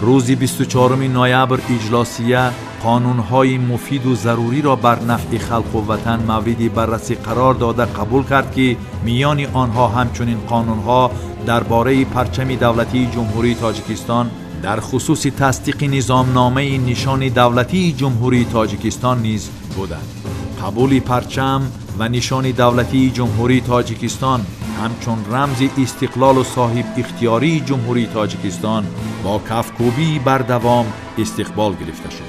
روز 24 نوامبر اجلاسیه قانون‌های مفید و ضروری را بر نفع خلق و وطن مورد بررسی قرار داده قبول کرد که میان آنها همچنین قانون‌ها درباره پرچم دولتی جمهوری تاجیکستان در خصوص تصدیق نظامنامه نشان دولتی جمهوری تاجیکستان نیز بودند. قبول پرچم و نشان دولتی جمهوری تاجیکستان همچون رمز استقلال و صاحب اختیاری جمهوری تاجیکستان با کفکوبی بر دوام استقبال گرفته شد.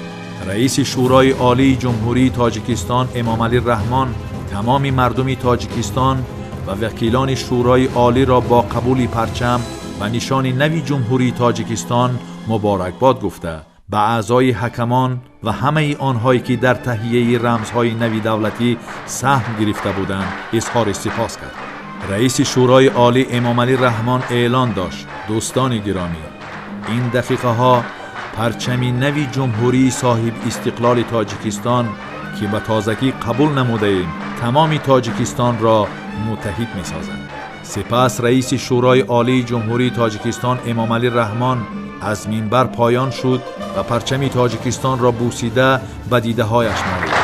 رئیس شورای عالی جمهوری تاجیکستان امام علی رحمان تمام مردم تاجیکستان و وکیلان شورای عالی را با قبول پرچم و نشان نوی جمهوری تاجیکستان مبارکباد گفته به اعضای حکمان و همه آنهایی که در تهیه رمزهای نوی دولتی سهم گرفته بودند اظهار سپاس کرد. رئیس شورای عالی امام علی رحمان اعلان داشت: دوستان گرامی، این دقیقه ها پرچم نوی جمهوری صاحب استقلال تاجیکستان که به تازگی قبول نموده ایم تمام تاجیکستان را متحد می سازد. سپس رئیس شورای عالی جمهوری تاجیکستان امام علی رحمان از منبر پایان شد و پرچم تاجیکستان را بوسیده به دیده هایش مالید.